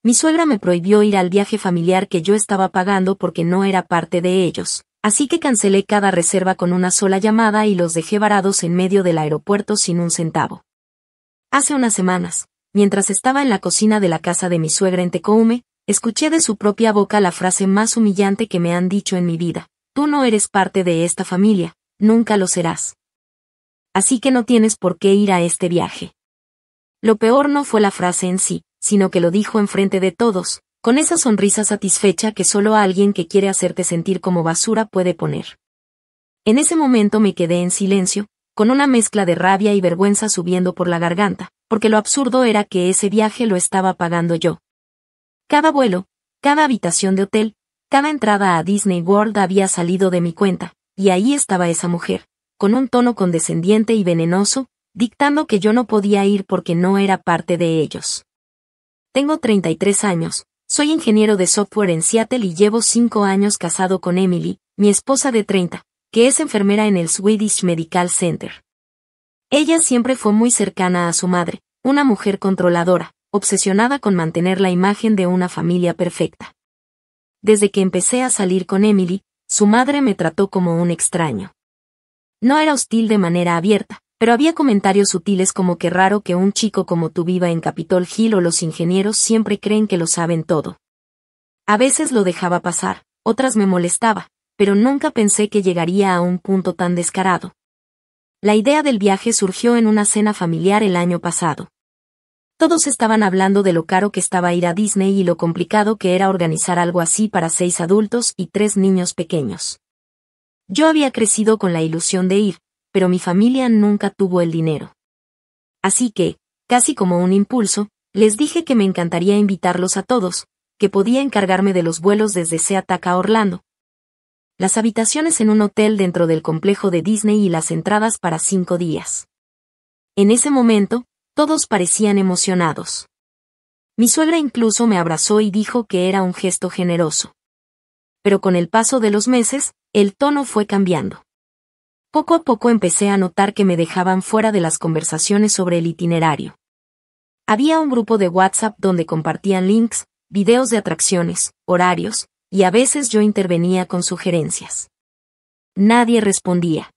Mi suegra me prohibió ir al viaje familiar que yo estaba pagando porque no era parte de ellos, así que cancelé cada reserva con una sola llamada y los dejé varados en medio del aeropuerto sin un centavo. Hace unas semanas, mientras estaba en la cocina de la casa de mi suegra en Tecoume, escuché de su propia boca la frase más humillante que me han dicho en mi vida: tú no eres parte de esta familia, nunca lo serás. Así que no tienes por qué ir a este viaje. Lo peor no fue la frase en sí, sino que lo dijo enfrente de todos, con esa sonrisa satisfecha que solo alguien que quiere hacerte sentir como basura puede poner. En ese momento me quedé en silencio, con una mezcla de rabia y vergüenza subiendo por la garganta, porque lo absurdo era que ese viaje lo estaba pagando yo. Cada vuelo, cada habitación de hotel, cada entrada a Disney World había salido de mi cuenta, y ahí estaba esa mujer, con un tono condescendiente y venenoso, dictando que yo no podía ir porque no era parte de ellos. Tengo 33 años, soy ingeniero de software en Seattle y llevo 5 años casado con Emily, mi esposa de 30, que es enfermera en el Swedish Medical Center. Ella siempre fue muy cercana a su madre, una mujer controladora, obsesionada con mantener la imagen de una familia perfecta. Desde que empecé a salir con Emily, su madre me trató como un extraño. No era hostil de manera abierta, pero había comentarios sutiles como que raro que un chico como tú viva en Capitol Hill o los ingenieros siempre creen que lo saben todo. A veces lo dejaba pasar, otras me molestaba, pero nunca pensé que llegaría a un punto tan descarado. La idea del viaje surgió en una cena familiar el año pasado. Todos estaban hablando de lo caro que estaba ir a Disney y lo complicado que era organizar algo así para 6 adultos y 3 niños pequeños. Yo había crecido con la ilusión de ir, pero mi familia nunca tuvo el dinero. Así que, casi como un impulso, les dije que me encantaría invitarlos a todos, que podía encargarme de los vuelos desde Seattle a Orlando, las habitaciones en un hotel dentro del complejo de Disney y las entradas para 5 días. En ese momento, todos parecían emocionados. Mi suegra incluso me abrazó y dijo que era un gesto generoso. Pero con el paso de los meses, el tono fue cambiando. Poco a poco empecé a notar que me dejaban fuera de las conversaciones sobre el itinerario. Había un grupo de WhatsApp donde compartían links, videos de atracciones, horarios, y a veces yo intervenía con sugerencias. Nadie respondía.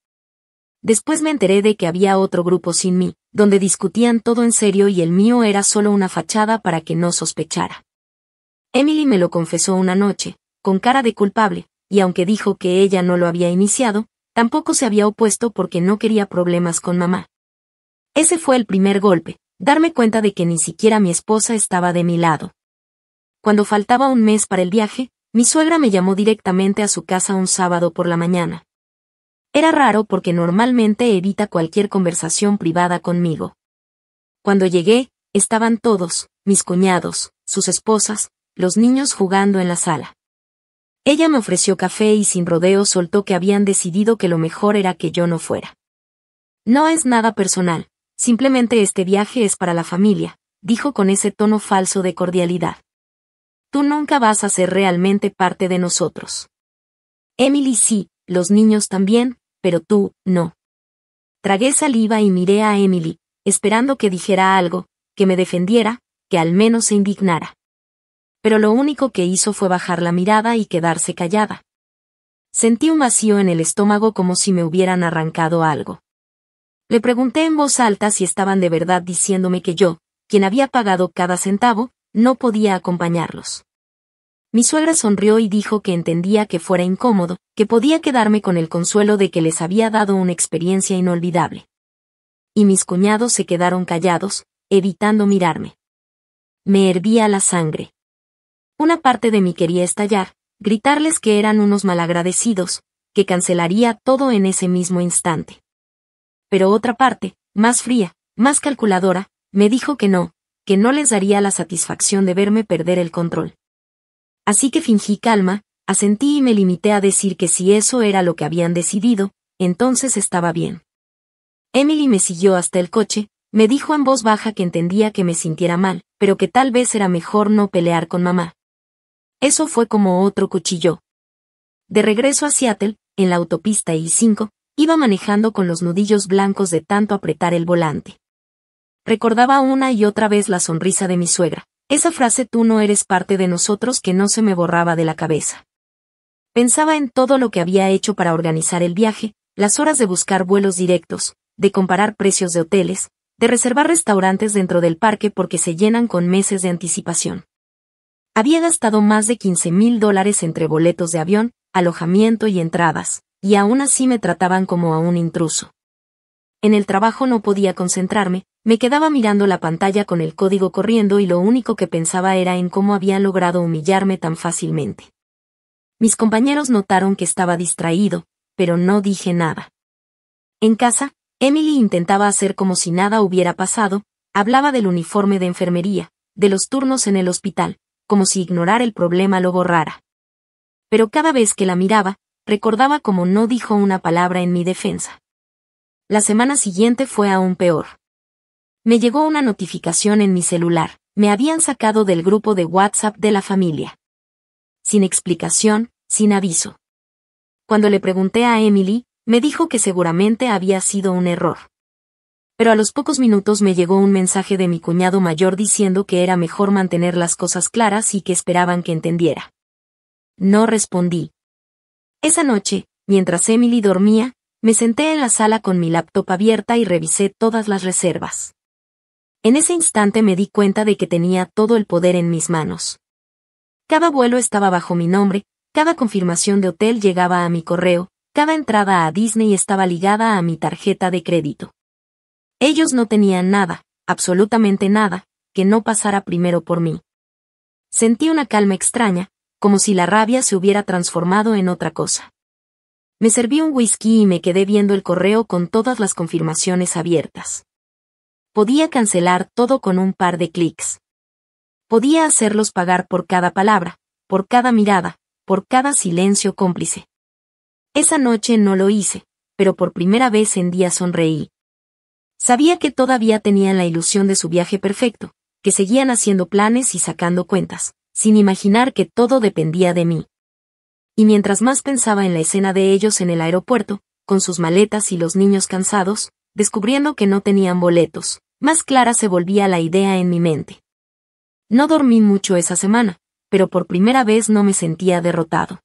Después me enteré de que había otro grupo sin mí, donde discutían todo en serio y el mío era solo una fachada para que no sospechara. Emily me lo confesó una noche, con cara de culpable, y aunque dijo que ella no lo había iniciado, tampoco se había opuesto porque no quería problemas con mamá. Ese fue el primer golpe, darme cuenta de que ni siquiera mi esposa estaba de mi lado. Cuando faltaba un mes para el viaje, mi suegra me llamó directamente a su casa un sábado por la mañana. Era raro porque normalmente evita cualquier conversación privada conmigo. Cuando llegué, estaban todos, mis cuñados, sus esposas, los niños jugando en la sala. Ella me ofreció café y sin rodeos soltó que habían decidido que lo mejor era que yo no fuera. No es nada personal, simplemente este viaje es para la familia, dijo con ese tono falso de cordialidad. Tú nunca vas a ser realmente parte de nosotros. Emily sí, los niños también, pero tú, no. Tragué saliva y miré a Emily, esperando que dijera algo, que me defendiera, que al menos se indignara. Pero lo único que hizo fue bajar la mirada y quedarse callada. Sentí un vacío en el estómago como si me hubieran arrancado algo. Le pregunté en voz alta si estaban de verdad diciéndome que yo, quien había pagado cada centavo, no podía acompañarlos. Mi suegra sonrió y dijo que entendía que fuera incómodo, que podía quedarme con el consuelo de que les había dado una experiencia inolvidable. Y mis cuñados se quedaron callados, evitando mirarme. Me hervía la sangre. Una parte de mí quería estallar, gritarles que eran unos malagradecidos, que cancelaría todo en ese mismo instante. Pero otra parte, más fría, más calculadora, me dijo que no les daría la satisfacción de verme perder el control. Así que fingí calma, asentí y me limité a decir que si eso era lo que habían decidido, entonces estaba bien. Emily me siguió hasta el coche, me dijo en voz baja que entendía que me sintiera mal, pero que tal vez era mejor no pelear con mamá. Eso fue como otro cuchillo. De regreso a Seattle, en la autopista I-5, iba manejando con los nudillos blancos de tanto apretar el volante. Recordaba una y otra vez la sonrisa de mi suegra, Esa frase "tú no eres parte de nosotros" que no se me borraba de la cabeza. Pensaba en todo lo que había hecho para organizar el viaje, las horas de buscar vuelos directos, de comparar precios de hoteles, de reservar restaurantes dentro del parque porque se llenan con meses de anticipación. Había gastado más de $15,000 entre boletos de avión, alojamiento y entradas, y aún así me trataban como a un intruso. En el trabajo no podía concentrarme, me quedaba mirando la pantalla con el código corriendo y lo único que pensaba era en cómo habían logrado humillarme tan fácilmente. Mis compañeros notaron que estaba distraído, pero no dije nada. En casa, Emily intentaba hacer como si nada hubiera pasado, hablaba del uniforme de enfermería, de los turnos en el hospital, como si ignorar el problema lo borrara. Pero cada vez que la miraba, recordaba cómo no dijo una palabra en mi defensa. La semana siguiente fue aún peor. Me llegó una notificación en mi celular, me habían sacado del grupo de WhatsApp de la familia. Sin explicación, sin aviso. Cuando le pregunté a Emily, me dijo que seguramente había sido un error. Pero a los pocos minutos me llegó un mensaje de mi cuñado mayor diciendo que era mejor mantener las cosas claras y que esperaban que entendiera. No respondí. Esa noche, mientras Emily dormía, me senté en la sala con mi laptop abierta y revisé todas las reservas. En ese instante me di cuenta de que tenía todo el poder en mis manos. Cada vuelo estaba bajo mi nombre, cada confirmación de hotel llegaba a mi correo, cada entrada a Disney estaba ligada a mi tarjeta de crédito. Ellos no tenían nada, absolutamente nada, que no pasara primero por mí. Sentí una calma extraña, como si la rabia se hubiera transformado en otra cosa. Me serví un whisky y me quedé viendo el correo con todas las confirmaciones abiertas. Podía cancelar todo con un par de clics. Podía hacerlos pagar por cada palabra, por cada mirada, por cada silencio cómplice. Esa noche no lo hice, pero por primera vez en días sonreí. Sabía que todavía tenían la ilusión de su viaje perfecto, que seguían haciendo planes y sacando cuentas, sin imaginar que todo dependía de mí. Y mientras más pensaba en la escena de ellos en el aeropuerto, con sus maletas y los niños cansados, descubriendo que no tenían boletos, más clara se volvía la idea en mi mente. No dormí mucho esa semana, pero por primera vez no me sentía derrotado.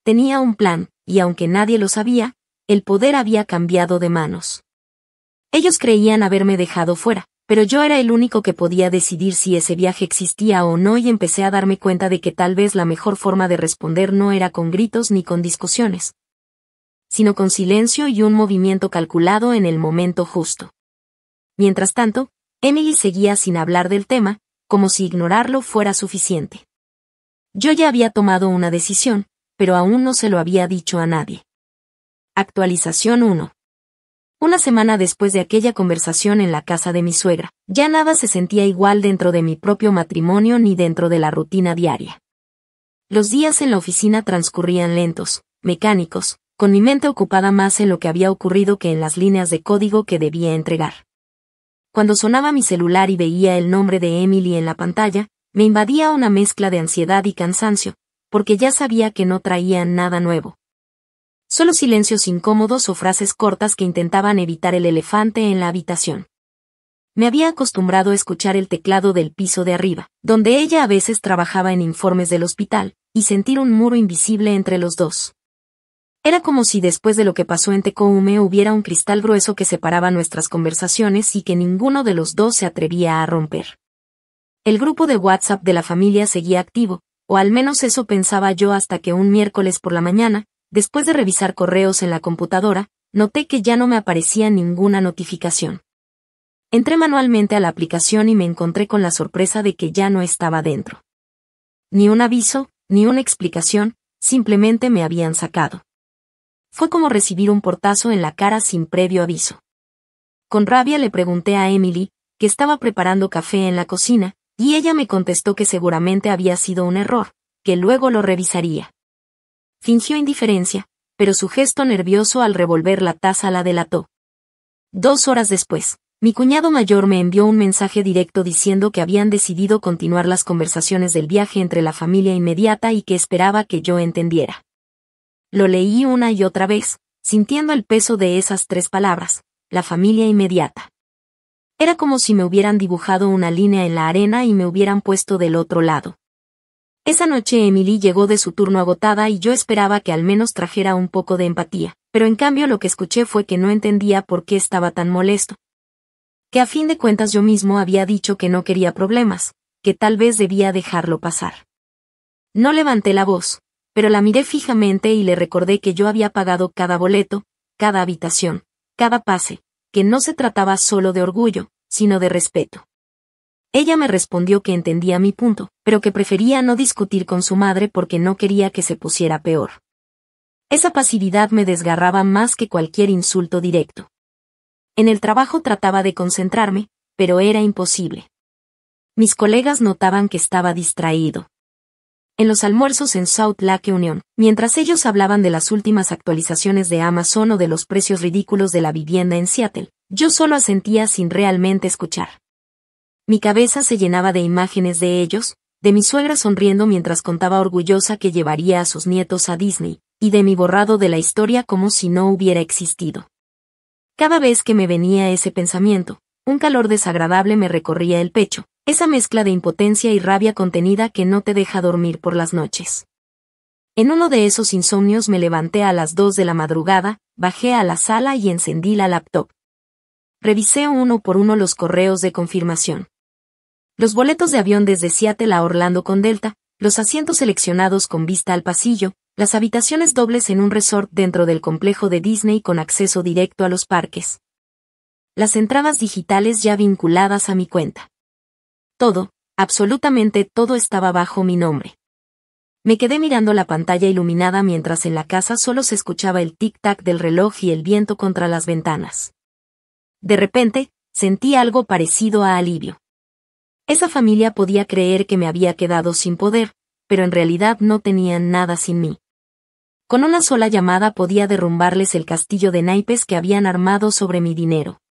Tenía un plan, y aunque nadie lo sabía, el poder había cambiado de manos. Ellos creían haberme dejado fuera, pero yo era el único que podía decidir si ese viaje existía o no y empecé a darme cuenta de que tal vez la mejor forma de responder no era con gritos ni con discusiones, sino con silencio y un movimiento calculado en el momento justo. Mientras tanto, Emily seguía sin hablar del tema, como si ignorarlo fuera suficiente. Yo ya había tomado una decisión, pero aún no se lo había dicho a nadie. Actualización 1. Una semana después de aquella conversación en la casa de mi suegra, ya nada se sentía igual dentro de mi propio matrimonio ni dentro de la rutina diaria. Los días en la oficina transcurrían lentos, mecánicos, con mi mente ocupada más en lo que había ocurrido que en las líneas de código que debía entregar. Cuando sonaba mi celular y veía el nombre de Emily en la pantalla, me invadía una mezcla de ansiedad y cansancio, porque ya sabía que no traían nada nuevo. Solo silencios incómodos o frases cortas que intentaban evitar el elefante en la habitación. Me había acostumbrado a escuchar el teclado del piso de arriba, donde ella a veces trabajaba en informes del hospital, y sentir un muro invisible entre los dos. Era como si después de lo que pasó en Tecoume hubiera un cristal grueso que separaba nuestras conversaciones y que ninguno de los dos se atrevía a romper. El grupo de WhatsApp de la familia seguía activo, o al menos eso pensaba yo hasta que un miércoles por la mañana, después de revisar correos en la computadora, noté que ya no me aparecía ninguna notificación. Entré manualmente a la aplicación y me encontré con la sorpresa de que ya no estaba dentro. Ni un aviso, ni una explicación, simplemente me habían sacado. Fue como recibir un portazo en la cara sin previo aviso. Con rabia le pregunté a Emily, que estaba preparando café en la cocina, y ella me contestó que seguramente había sido un error, que luego lo revisaría. Fingió indiferencia, pero su gesto nervioso al revolver la taza la delató. 2 horas después, mi cuñado mayor me envió un mensaje directo diciendo que habían decidido continuar las conversaciones del viaje entre la familia inmediata y que esperaba que yo entendiera. Lo leí una y otra vez, sintiendo el peso de esas 3 palabras, la familia inmediata. Era como si me hubieran dibujado una línea en la arena y me hubieran puesto del otro lado. Esa noche Emily llegó de su turno agotada y yo esperaba que al menos trajera un poco de empatía, pero en cambio lo que escuché fue que no entendía por qué estaba tan molesto. Que a fin de cuentas yo mismo había dicho que no quería problemas, que tal vez debía dejarlo pasar. No levanté la voz, pero la miré fijamente y le recordé que yo había pagado cada boleto, cada habitación, cada pase, que no se trataba solo de orgullo, sino de respeto. Ella me respondió que entendía mi punto, pero que prefería no discutir con su madre porque no quería que se pusiera peor. Esa pasividad me desgarraba más que cualquier insulto directo. En el trabajo trataba de concentrarme, pero era imposible. Mis colegas notaban que estaba distraído. En los almuerzos en South Lake Union, mientras ellos hablaban de las últimas actualizaciones de Amazon o de los precios ridículos de la vivienda en Seattle, yo solo asentía sin realmente escuchar. Mi cabeza se llenaba de imágenes de ellos, de mi suegra sonriendo mientras contaba orgullosa que llevaría a sus nietos a Disney, y de mi borrado de la historia como si no hubiera existido. Cada vez que me venía ese pensamiento, un calor desagradable me recorría el pecho, esa mezcla de impotencia y rabia contenida que no te deja dormir por las noches. En uno de esos insomnios me levanté a las 2 de la madrugada, bajé a la sala y encendí la laptop. Revisé uno por uno los correos de confirmación. Los boletos de avión desde Seattle a Orlando con Delta, los asientos seleccionados con vista al pasillo, las habitaciones dobles en un resort dentro del complejo de Disney con acceso directo a los parques. Las entradas digitales ya vinculadas a mi cuenta. Todo, absolutamente todo estaba bajo mi nombre. Me quedé mirando la pantalla iluminada mientras en la casa solo se escuchaba el tic-tac del reloj y el viento contra las ventanas. De repente, sentí algo parecido a alivio. Esa familia podía creer que me había quedado sin poder, pero en realidad no tenían nada sin mí. Con una sola llamada podía derrumbarles el castillo de naipes que habían armado sobre mi dinero.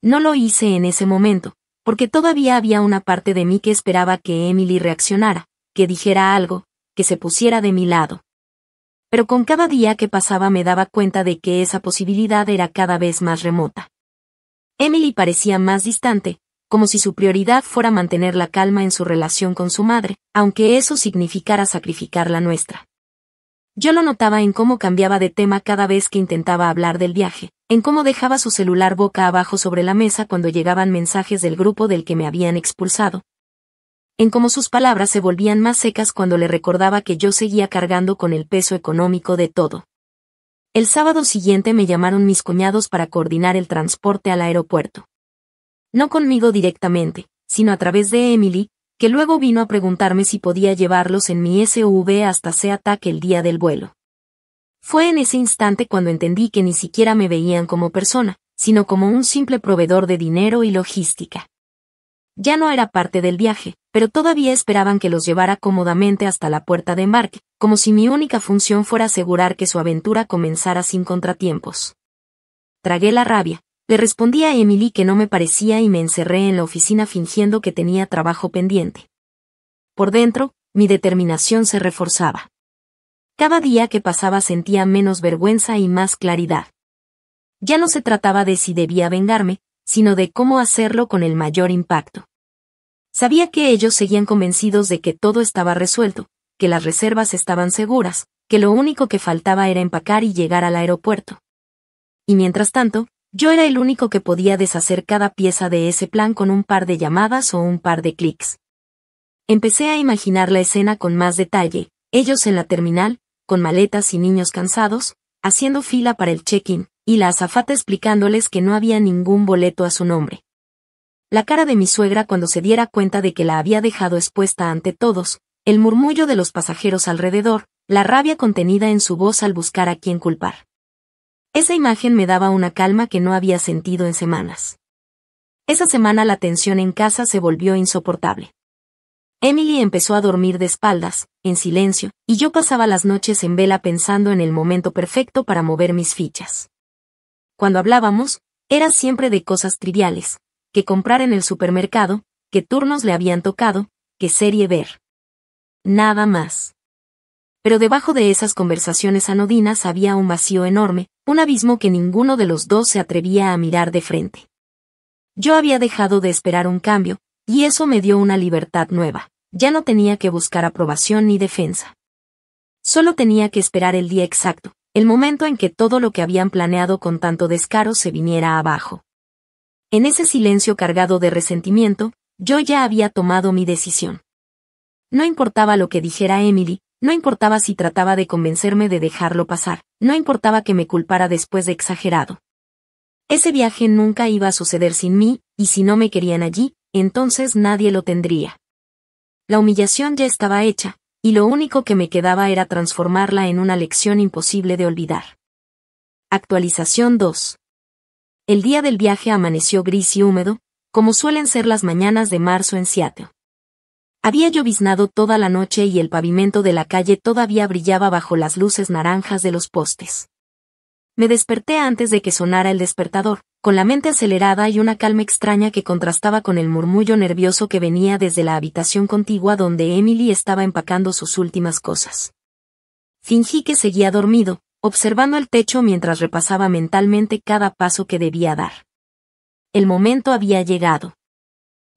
No lo hice en ese momento, porque todavía había una parte de mí que esperaba que Emily reaccionara, que dijera algo, que se pusiera de mi lado. Pero con cada día que pasaba me daba cuenta de que esa posibilidad era cada vez más remota. Emily parecía más distante, como si su prioridad fuera mantener la calma en su relación con su madre, aunque eso significara sacrificar la nuestra. Yo lo notaba en cómo cambiaba de tema cada vez que intentaba hablar del viaje, en cómo dejaba su celular boca abajo sobre la mesa cuando llegaban mensajes del grupo del que me habían expulsado, en cómo sus palabras se volvían más secas cuando le recordaba que yo seguía cargando con el peso económico de todo. El sábado siguiente me llamaron mis cuñados para coordinar el transporte al aeropuerto. No conmigo directamente, sino a través de Emily, que luego vino a preguntarme si podía llevarlos en mi SUV hasta SeaTac el día del vuelo. Fue en ese instante cuando entendí que ni siquiera me veían como persona, sino como un simple proveedor de dinero y logística. Ya no era parte del viaje, pero todavía esperaban que los llevara cómodamente hasta la puerta de embarque, como si mi única función fuera asegurar que su aventura comenzara sin contratiempos. Tragué la rabia. Le respondí a Emily que no me parecía y me encerré en la oficina fingiendo que tenía trabajo pendiente. Por dentro, mi determinación se reforzaba. Cada día que pasaba sentía menos vergüenza y más claridad. Ya no se trataba de si debía vengarme, sino de cómo hacerlo con el mayor impacto. Sabía que ellos seguían convencidos de que todo estaba resuelto, que las reservas estaban seguras, que lo único que faltaba era empacar y llegar al aeropuerto. Y mientras tanto, yo era el único que podía deshacer cada pieza de ese plan con un par de llamadas o un par de clics. Empecé a imaginar la escena con más detalle, ellos en la terminal, con maletas y niños cansados, haciendo fila para el check-in, y la azafata explicándoles que no había ningún boleto a su nombre. La cara de mi suegra cuando se diera cuenta de que la había dejado expuesta ante todos, el murmullo de los pasajeros alrededor, la rabia contenida en su voz al buscar a quién culpar. Esa imagen me daba una calma que no había sentido en semanas. Esa semana la tensión en casa se volvió insoportable. Emily empezó a dormir de espaldas, en silencio, y yo pasaba las noches en vela pensando en el momento perfecto para mover mis fichas. Cuando hablábamos, era siempre de cosas triviales, que comprar en el supermercado, qué turnos le habían tocado, qué serie ver. Nada más. Pero debajo de esas conversaciones anodinas había un vacío enorme, un abismo que ninguno de los dos se atrevía a mirar de frente. Yo había dejado de esperar un cambio, y eso me dio una libertad nueva. Ya no tenía que buscar aprobación ni defensa. Solo tenía que esperar el día exacto, el momento en que todo lo que habían planeado con tanto descaro se viniera abajo. En ese silencio cargado de resentimiento, yo ya había tomado mi decisión. No importaba lo que dijera Emily, no importaba si trataba de convencerme de dejarlo pasar, no importaba que me culpara después de exagerado. Ese viaje nunca iba a suceder sin mí, y si no me querían allí, entonces nadie lo tendría. La humillación ya estaba hecha, y lo único que me quedaba era transformarla en una lección imposible de olvidar. Actualización 2. El día del viaje amaneció gris y húmedo, como suelen ser las mañanas de marzo en Seattle. Había lloviznado toda la noche y el pavimento de la calle todavía brillaba bajo las luces naranjas de los postes. Me desperté antes de que sonara el despertador, con la mente acelerada y una calma extraña que contrastaba con el murmullo nervioso que venía desde la habitación contigua donde Emily estaba empacando sus últimas cosas. Fingí que seguía dormido, observando el techo mientras repasaba mentalmente cada paso que debía dar. El momento había llegado.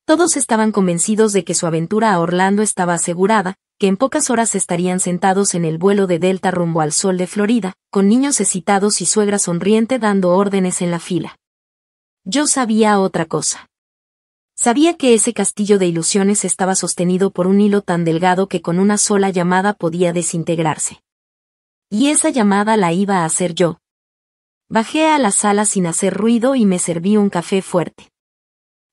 Todos estaban convencidos de que su aventura a Orlando estaba asegurada, que en pocas horas estarían sentados en el vuelo de Delta rumbo al sol de Florida, con niños excitados y suegra sonriente dando órdenes en la fila. Yo sabía otra cosa. Sabía que ese castillo de ilusiones estaba sostenido por un hilo tan delgado que con una sola llamada podía desintegrarse. Y esa llamada la iba a hacer yo. Bajé a la sala sin hacer ruido y me serví un café fuerte.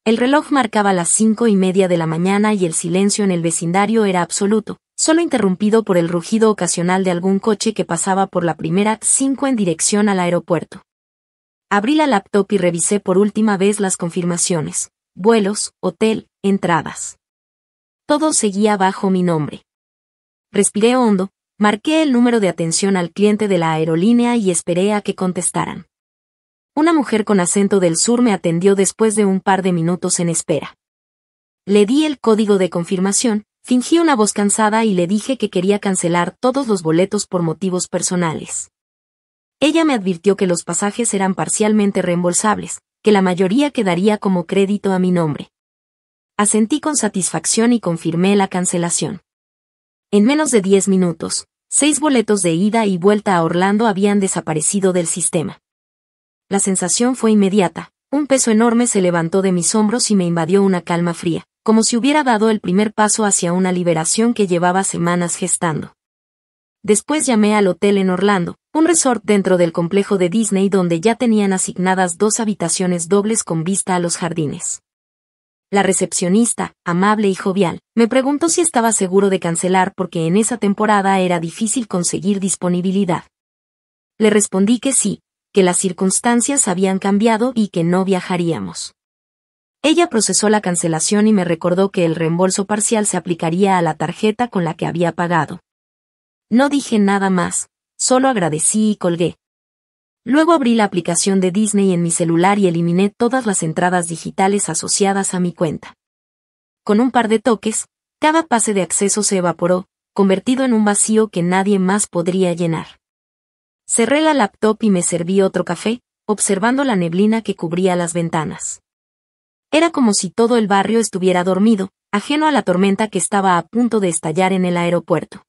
El reloj marcaba las 5:30 de la mañana y el silencio en el vecindario era absoluto, solo interrumpido por el rugido ocasional de algún coche que pasaba por la primera 5 en dirección al aeropuerto. Abrí la laptop y revisé por última vez las confirmaciones: vuelos, hotel, entradas. Todo seguía bajo mi nombre. Respiré hondo, marqué el número de atención al cliente de la aerolínea y esperé a que contestaran. Una mujer con acento del sur me atendió después de un par de minutos en espera. Le di el código de confirmación, fingí una voz cansada y le dije que quería cancelar todos los boletos por motivos personales. Ella me advirtió que los pasajes eran parcialmente reembolsables, que la mayoría quedaría como crédito a mi nombre. Asentí con satisfacción y confirmé la cancelación. En menos de 10 minutos, 6 boletos de ida y vuelta a Orlando habían desaparecido del sistema. La sensación fue inmediata, un peso enorme se levantó de mis hombros y me invadió una calma fría, como si hubiera dado el primer paso hacia una liberación que llevaba semanas gestando. Después llamé al hotel en Orlando, un resort dentro del complejo de Disney donde ya tenían asignadas 2 habitaciones dobles con vista a los jardines. La recepcionista, amable y jovial, me preguntó si estaba seguro de cancelar porque en esa temporada era difícil conseguir disponibilidad. Le respondí que sí, que las circunstancias habían cambiado y que no viajaríamos. Ella procesó la cancelación y me recordó que el reembolso parcial se aplicaría a la tarjeta con la que había pagado. No dije nada más, solo agradecí y colgué. Luego abrí la aplicación de Disney en mi celular y eliminé todas las entradas digitales asociadas a mi cuenta. Con un par de toques, cada pase de acceso se evaporó, convertido en un vacío que nadie más podría llenar. Cerré la laptop y me serví otro café, observando la neblina que cubría las ventanas. Era como si todo el barrio estuviera dormido, ajeno a la tormenta que estaba a punto de estallar en el aeropuerto.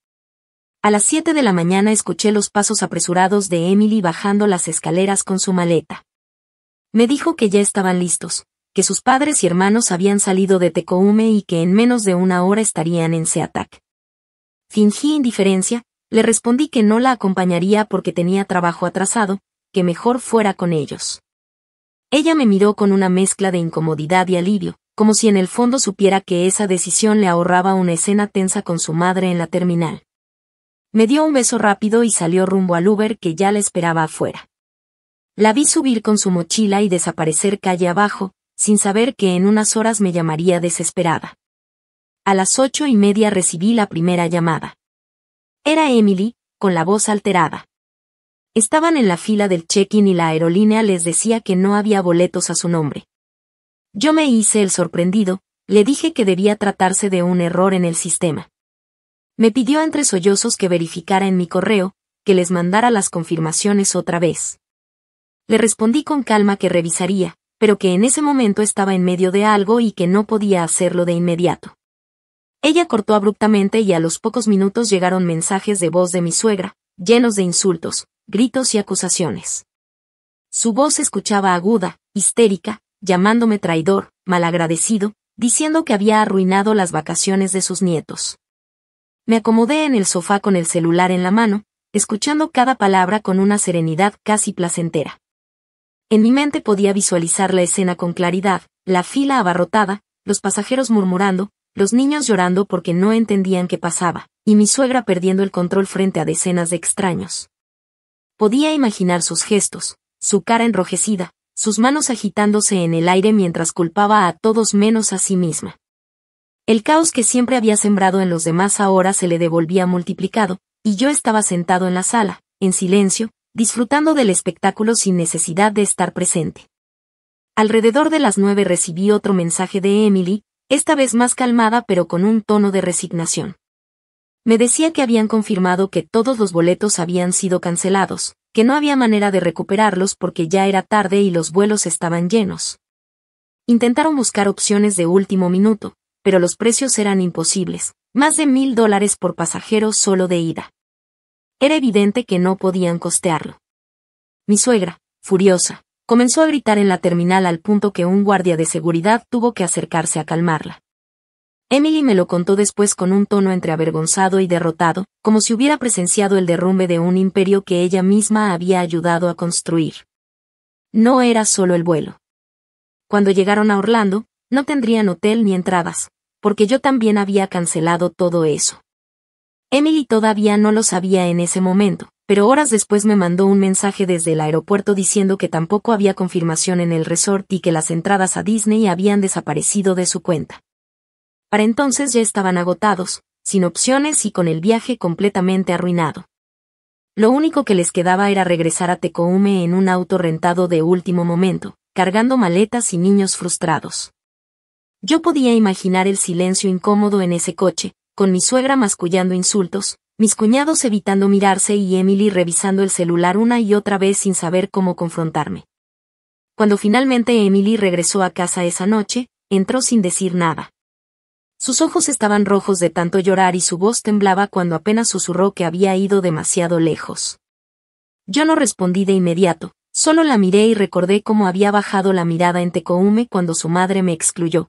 A las 7 de la mañana escuché los pasos apresurados de Emily bajando las escaleras con su maleta. Me dijo que ya estaban listos, que sus padres y hermanos habían salido de Tecoume y que en menos de una hora estarían en SeaTac. Fingí indiferencia. Le respondí que no la acompañaría porque tenía trabajo atrasado, que mejor fuera con ellos. Ella me miró con una mezcla de incomodidad y alivio, como si en el fondo supiera que esa decisión le ahorraba una escena tensa con su madre en la terminal. Me dio un beso rápido y salió rumbo al Uber que ya la esperaba afuera. La vi subir con su mochila y desaparecer calle abajo, sin saber que en unas horas me llamaría desesperada. A las 8:30 recibí la primera llamada. Era Emily, con la voz alterada. Estaban en la fila del check-in y la aerolínea les decía que no había boletos a su nombre. Yo me hice el sorprendido, le dije que debía tratarse de un error en el sistema. Me pidió entre sollozos que verificara en mi correo, que les mandara las confirmaciones otra vez. Le respondí con calma que revisaría, pero que en ese momento estaba en medio de algo y que no podía hacerlo de inmediato. Ella cortó abruptamente y a los pocos minutos llegaron mensajes de voz de mi suegra, llenos de insultos, gritos y acusaciones. Su voz se escuchaba aguda, histérica, llamándome traidor, malagradecido, diciendo que había arruinado las vacaciones de sus nietos. Me acomodé en el sofá con el celular en la mano, escuchando cada palabra con una serenidad casi placentera. En mi mente podía visualizar la escena con claridad, la fila abarrotada, los pasajeros murmurando, los niños llorando porque no entendían qué pasaba, y mi suegra perdiendo el control frente a decenas de extraños. Podía imaginar sus gestos, su cara enrojecida, sus manos agitándose en el aire mientras culpaba a todos menos a sí misma. El caos que siempre había sembrado en los demás ahora se le devolvía multiplicado, y yo estaba sentado en la sala, en silencio, disfrutando del espectáculo sin necesidad de estar presente. Alrededor de las 9 recibí otro mensaje de Emily, esta vez más calmada pero con un tono de resignación. Me decía que habían confirmado que todos los boletos habían sido cancelados, que no había manera de recuperarlos porque ya era tarde y los vuelos estaban llenos. Intentaron buscar opciones de último minuto, pero los precios eran imposibles, más de $1,000 por pasajero solo de ida. Era evidente que no podían costearlo. Mi suegra, furiosa, comenzó a gritar en la terminal al punto que un guardia de seguridad tuvo que acercarse a calmarla. Emily me lo contó después con un tono entre avergonzado y derrotado, como si hubiera presenciado el derrumbe de un imperio que ella misma había ayudado a construir. No era solo el vuelo. Cuando llegaron a Orlando, no tendrían hotel ni entradas, porque yo también había cancelado todo eso. Emily todavía no lo sabía en ese momento, pero horas después me mandó un mensaje desde el aeropuerto diciendo que tampoco había confirmación en el resort y que las entradas a Disney habían desaparecido de su cuenta. Para entonces ya estaban agotados, sin opciones y con el viaje completamente arruinado. Lo único que les quedaba era regresar a Tecoume en un auto rentado de último momento, cargando maletas y niños frustrados. Yo podía imaginar el silencio incómodo en ese coche, con mi suegra mascullando insultos, mis cuñados evitando mirarse y Emily revisando el celular una y otra vez sin saber cómo confrontarme. Cuando finalmente Emily regresó a casa esa noche, entró sin decir nada. Sus ojos estaban rojos de tanto llorar y su voz temblaba cuando apenas susurró que había ido demasiado lejos. Yo no respondí de inmediato, solo la miré y recordé cómo había bajado la mirada en Tecoume cuando su madre me excluyó.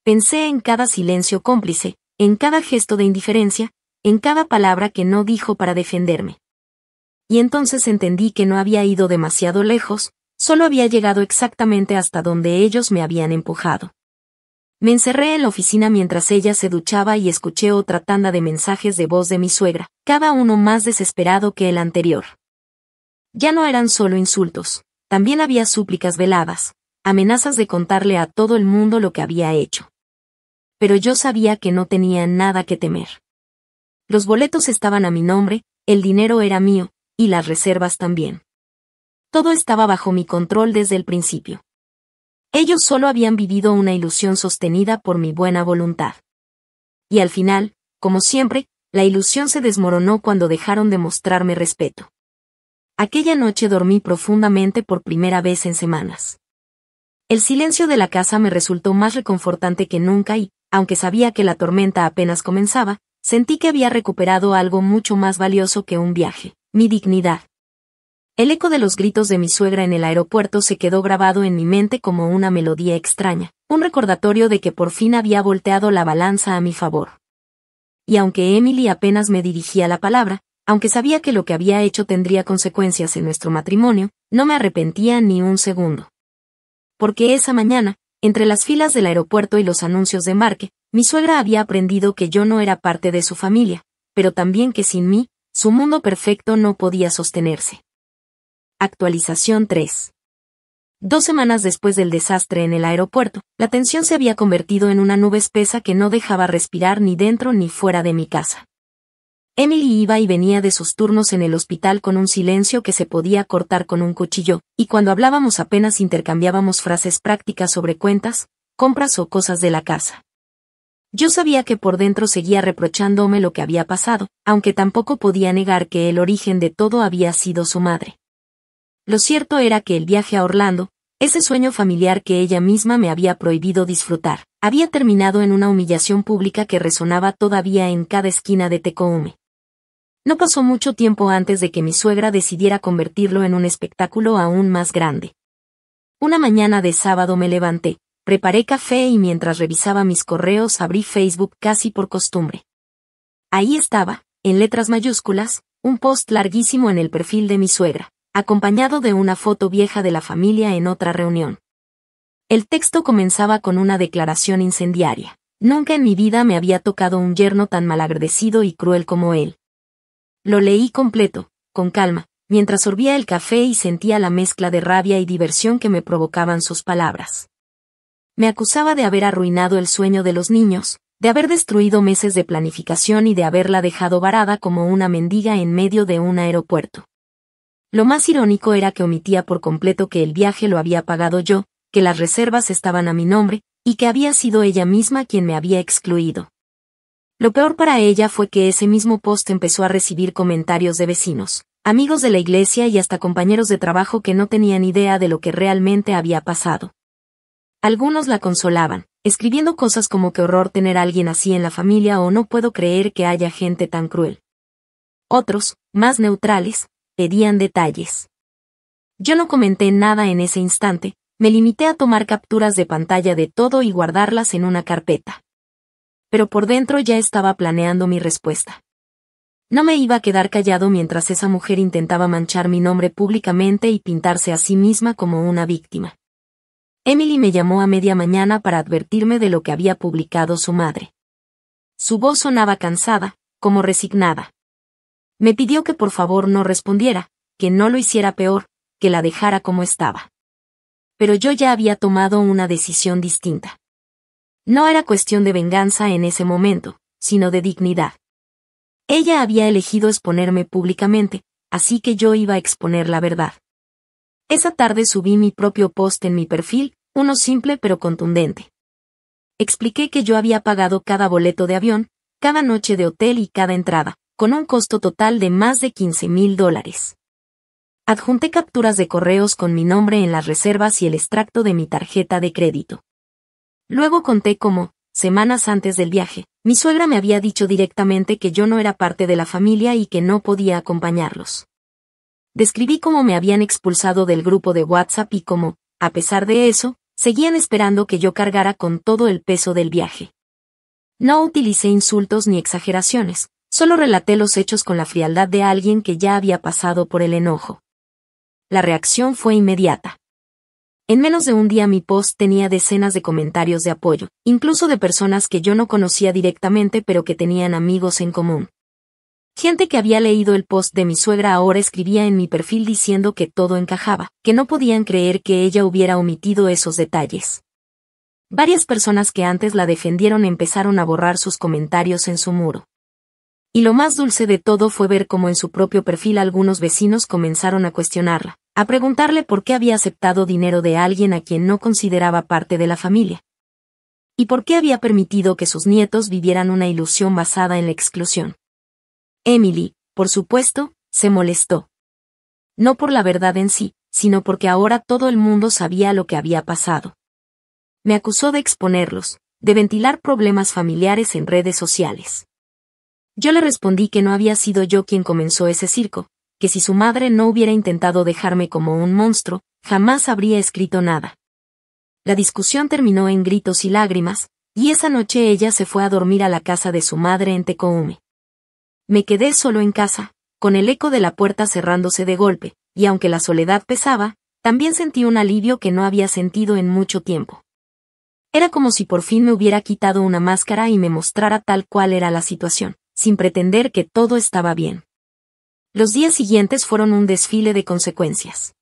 Pensé en cada silencio cómplice, en cada gesto de indiferencia, en cada palabra que no dijo para defenderme. Y entonces entendí que no había ido demasiado lejos, solo había llegado exactamente hasta donde ellos me habían empujado. Me encerré en la oficina mientras ella se duchaba y escuché otra tanda de mensajes de voz de mi suegra, cada uno más desesperado que el anterior. Ya no eran solo insultos, también había súplicas veladas, amenazas de contarle a todo el mundo lo que había hecho. Pero yo sabía que no tenía nada que temer. Los boletos estaban a mi nombre, el dinero era mío, y las reservas también. Todo estaba bajo mi control desde el principio. Ellos solo habían vivido una ilusión sostenida por mi buena voluntad. Y al final, como siempre, la ilusión se desmoronó cuando dejaron de mostrarme respeto. Aquella noche dormí profundamente por primera vez en semanas. El silencio de la casa me resultó más reconfortante que nunca y, aunque sabía que la tormenta apenas comenzaba, sentí que había recuperado algo mucho más valioso que un viaje, mi dignidad. El eco de los gritos de mi suegra en el aeropuerto se quedó grabado en mi mente como una melodía extraña, un recordatorio de que por fin había volteado la balanza a mi favor. Y aunque Emily apenas me dirigía la palabra, aunque sabía que lo que había hecho tendría consecuencias en nuestro matrimonio, no me arrepentía ni un segundo. Porque esa mañana, entre las filas del aeropuerto y los anuncios de embarque, mi suegra había aprendido que yo no era parte de su familia, pero también que sin mí, su mundo perfecto no podía sostenerse. Actualización 3. 2 semanas después del desastre en el aeropuerto, la tensión se había convertido en una nube espesa que no dejaba respirar ni dentro ni fuera de mi casa. Emily iba y venía de sus turnos en el hospital con un silencio que se podía cortar con un cuchillo, y cuando hablábamos apenas intercambiábamos frases prácticas sobre cuentas, compras o cosas de la casa. Yo sabía que por dentro seguía reprochándome lo que había pasado, aunque tampoco podía negar que el origen de todo había sido su madre. Lo cierto era que el viaje a Orlando, Ese sueño familiar que ella misma me había prohibido disfrutar, había terminado en una humillación pública que resonaba todavía en cada esquina de Tecoume. No pasó mucho tiempo antes de que mi suegra decidiera convertirlo en un espectáculo aún más grande. Una mañana de sábado me levanté, preparé café y mientras revisaba mis correos abrí Facebook casi por costumbre. Ahí estaba, en letras mayúsculas, un post larguísimo en el perfil de mi suegra, acompañado de una foto vieja de la familia en otra reunión. El texto comenzaba con una declaración incendiaria. Nunca en mi vida me había tocado un yerno tan malagradecido y cruel como él. Lo leí completo, con calma, mientras sorbía el café y sentía la mezcla de rabia y diversión que me provocaban sus palabras. Me acusaba de haber arruinado el sueño de los niños, de haber destruido meses de planificación y de haberla dejado varada como una mendiga en medio de un aeropuerto. Lo más irónico era que omitía por completo que el viaje lo había pagado yo, que las reservas estaban a mi nombre, y que había sido ella misma quien me había excluido. Lo peor para ella fue que ese mismo post empezó a recibir comentarios de vecinos, amigos de la iglesia y hasta compañeros de trabajo que no tenían idea de lo que realmente había pasado. Algunos la consolaban, escribiendo cosas como qué horror tener a alguien así en la familia o no puedo creer que haya gente tan cruel. Otros, más neutrales, pedían detalles. Yo no comenté nada en ese instante, me limité a tomar capturas de pantalla de todo y guardarlas en una carpeta. Pero por dentro ya estaba planeando mi respuesta. No me iba a quedar callado mientras esa mujer intentaba manchar mi nombre públicamente y pintarse a sí misma como una víctima. Emily me llamó a media mañana para advertirme de lo que había publicado su madre. Su voz sonaba cansada, como resignada. Me pidió que por favor no respondiera, que no lo hiciera peor, que la dejara como estaba. Pero yo ya había tomado una decisión distinta. No era cuestión de venganza en ese momento, sino de dignidad. Ella había elegido exponerme públicamente, así que yo iba a exponer la verdad. Esa tarde subí mi propio post en mi perfil, uno simple pero contundente. Expliqué que yo había pagado cada boleto de avión, cada noche de hotel y cada entrada, con un costo total de más de $15,000. Adjunté capturas de correos con mi nombre en las reservas y el extracto de mi tarjeta de crédito. Luego conté cómo, semanas antes del viaje, mi suegra me había dicho directamente que yo no era parte de la familia y que no podía acompañarlos. Describí cómo me habían expulsado del grupo de WhatsApp y cómo, a pesar de eso, seguían esperando que yo cargara con todo el peso del viaje. No utilicé insultos ni exageraciones, solo relaté los hechos con la frialdad de alguien que ya había pasado por el enojo. La reacción fue inmediata. En menos de un día mi post tenía decenas de comentarios de apoyo, incluso de personas que yo no conocía directamente pero que tenían amigos en común. Gente que había leído el post de mi suegra ahora escribía en mi perfil diciendo que todo encajaba, que no podían creer que ella hubiera omitido esos detalles. Varias personas que antes la defendieron empezaron a borrar sus comentarios en su muro. Y lo más dulce de todo fue ver cómo en su propio perfil algunos vecinos comenzaron a cuestionarla, a preguntarle por qué había aceptado dinero de alguien a quien no consideraba parte de la familia. Y por qué había permitido que sus nietos vivieran una ilusión basada en la exclusión. Emily, por supuesto, se molestó. No por la verdad en sí, sino porque ahora todo el mundo sabía lo que había pasado. Me acusó de exponerlos, de ventilar problemas familiares en redes sociales. Yo le respondí que no había sido yo quien comenzó ese circo, que si su madre no hubiera intentado dejarme como un monstruo, jamás habría escrito nada. La discusión terminó en gritos y lágrimas, y esa noche ella se fue a dormir a la casa de su madre en Tecoume. Me quedé solo en casa, con el eco de la puerta cerrándose de golpe, y aunque la soledad pesaba, también sentí un alivio que no había sentido en mucho tiempo. Era como si por fin me hubiera quitado una máscara y me mostrara tal cual era la situación, sin pretender que todo estaba bien. Los días siguientes fueron un desfile de consecuencias.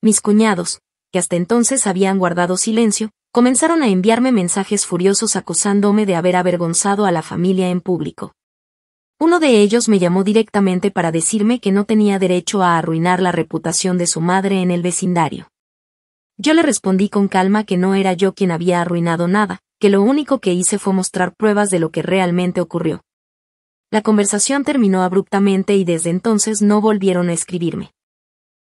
Mis cuñados, que hasta entonces habían guardado silencio, comenzaron a enviarme mensajes furiosos acusándome de haber avergonzado a la familia en público. Uno de ellos me llamó directamente para decirme que no tenía derecho a arruinar la reputación de su madre en el vecindario. Yo le respondí con calma que no era yo quien había arruinado nada, que lo único que hice fue mostrar pruebas de lo que realmente ocurrió. La conversación terminó abruptamente y desde entonces no volvieron a escribirme.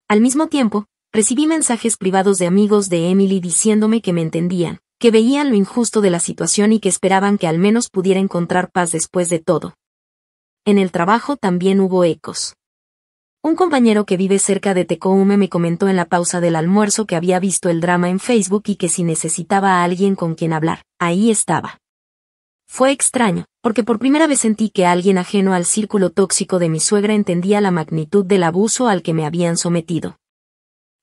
Al mismo tiempo, recibí mensajes privados de amigos de Emily diciéndome que me entendían, que veían lo injusto de la situación y que esperaban que al menos pudiera encontrar paz después de todo. En el trabajo también hubo ecos. Un compañero que vive cerca de Tecoume me comentó en la pausa del almuerzo que había visto el drama en Facebook y que si necesitaba a alguien con quien hablar, ahí estaba. Fue extraño, porque por primera vez sentí que alguien ajeno al círculo tóxico de mi suegra entendía la magnitud del abuso al que me habían sometido.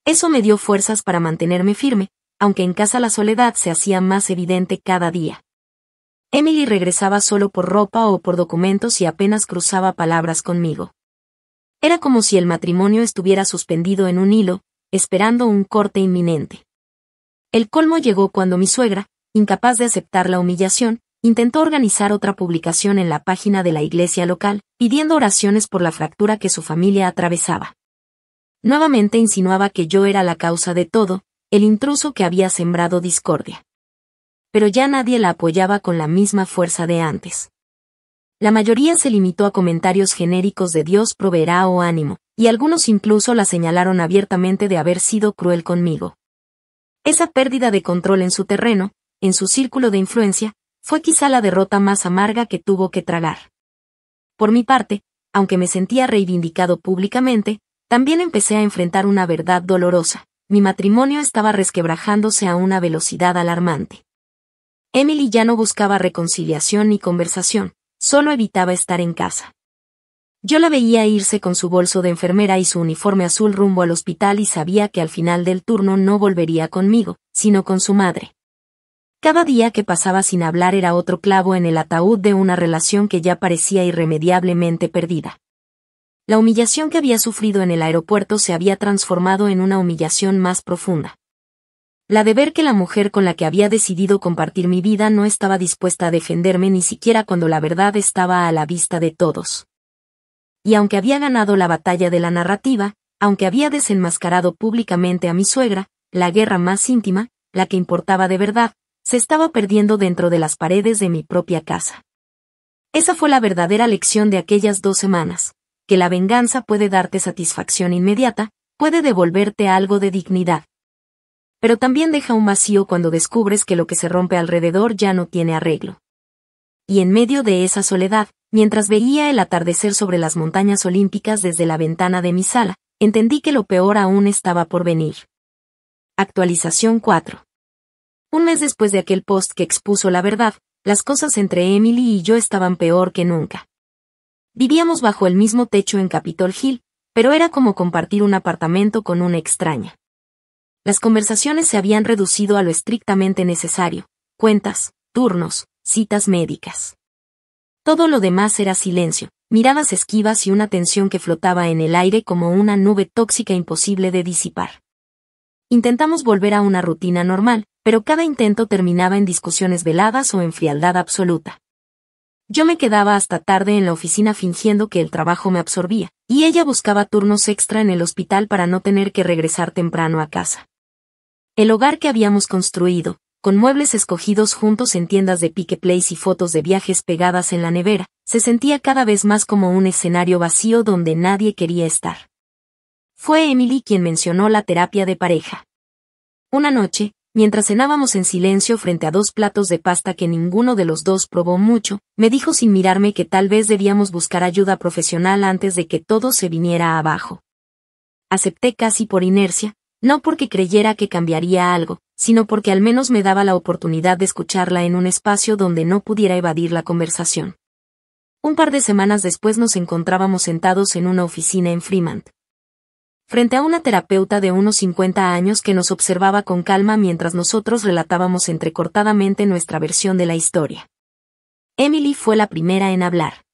Eso me dio fuerzas para mantenerme firme, aunque en casa la soledad se hacía más evidente cada día. Emily regresaba solo por ropa o por documentos y apenas cruzaba palabras conmigo. Era como si el matrimonio estuviera suspendido en un hilo, esperando un corte inminente. El colmo llegó cuando mi suegra, incapaz de aceptar la humillación, intentó organizar otra publicación en la página de la iglesia local, pidiendo oraciones por la fractura que su familia atravesaba. Nuevamente insinuaba que yo era la causa de todo, el intruso que había sembrado discordia. Pero ya nadie la apoyaba con la misma fuerza de antes. La mayoría se limitó a comentarios genéricos de Dios proveerá o ánimo, y algunos incluso la señalaron abiertamente de haber sido cruel conmigo. Esa pérdida de control en su terreno, en su círculo de influencia, fue quizá la derrota más amarga que tuvo que tragar. Por mi parte, aunque me sentía reivindicado públicamente, también empecé a enfrentar una verdad dolorosa. Mi matrimonio estaba resquebrajándose a una velocidad alarmante. Emily ya no buscaba reconciliación ni conversación, solo evitaba estar en casa. Yo la veía irse con su bolso de enfermera y su uniforme azul rumbo al hospital y sabía que al final del turno no volvería conmigo, sino con su madre. Cada día que pasaba sin hablar era otro clavo en el ataúd de una relación que ya parecía irremediablemente perdida. La humillación que había sufrido en el aeropuerto se había transformado en una humillación más profunda. La de ver que la mujer con la que había decidido compartir mi vida no estaba dispuesta a defenderme ni siquiera cuando la verdad estaba a la vista de todos. Y aunque había ganado la batalla de la narrativa, aunque había desenmascarado públicamente a mi suegra, la guerra más íntima, la que importaba de verdad, se estaba perdiendo dentro de las paredes de mi propia casa. Esa fue la verdadera lección de aquellas 2 semanas, que la venganza puede darte satisfacción inmediata, puede devolverte algo de dignidad. Pero también deja un vacío cuando descubres que lo que se rompe alrededor ya no tiene arreglo. Y en medio de esa soledad, mientras veía el atardecer sobre las montañas olímpicas desde la ventana de mi sala, entendí que lo peor aún estaba por venir. Actualización 4. Un mes después de aquel post que expuso la verdad, las cosas entre Emily y yo estaban peor que nunca. Vivíamos bajo el mismo techo en Capitol Hill, pero era como compartir un apartamento con una extraña. Las conversaciones se habían reducido a lo estrictamente necesario, cuentas, turnos, citas médicas. Todo lo demás era silencio, miradas esquivas y una tensión que flotaba en el aire como una nube tóxica imposible de disipar. Intentamos volver a una rutina normal, pero cada intento terminaba en discusiones veladas o en frialdad absoluta. Yo me quedaba hasta tarde en la oficina fingiendo que el trabajo me absorbía, y ella buscaba turnos extra en el hospital para no tener que regresar temprano a casa. El hogar que habíamos construido, con muebles escogidos juntos en tiendas de Pique Place y fotos de viajes pegadas en la nevera, se sentía cada vez más como un escenario vacío donde nadie quería estar. Fue Emily quien mencionó la terapia de pareja. Una noche, mientras cenábamos en silencio frente a 2 platos de pasta que ninguno de los dos probó mucho, me dijo sin mirarme que tal vez debíamos buscar ayuda profesional antes de que todo se viniera abajo. Acepté casi por inercia, no porque creyera que cambiaría algo, sino porque al menos me daba la oportunidad de escucharla en un espacio donde no pudiera evadir la conversación. Un par de semanas después nos encontrábamos sentados en una oficina en Fremont, frente a una terapeuta de unos 50 años que nos observaba con calma mientras nosotros relatábamos entrecortadamente nuestra versión de la historia. Emily fue la primera en hablar.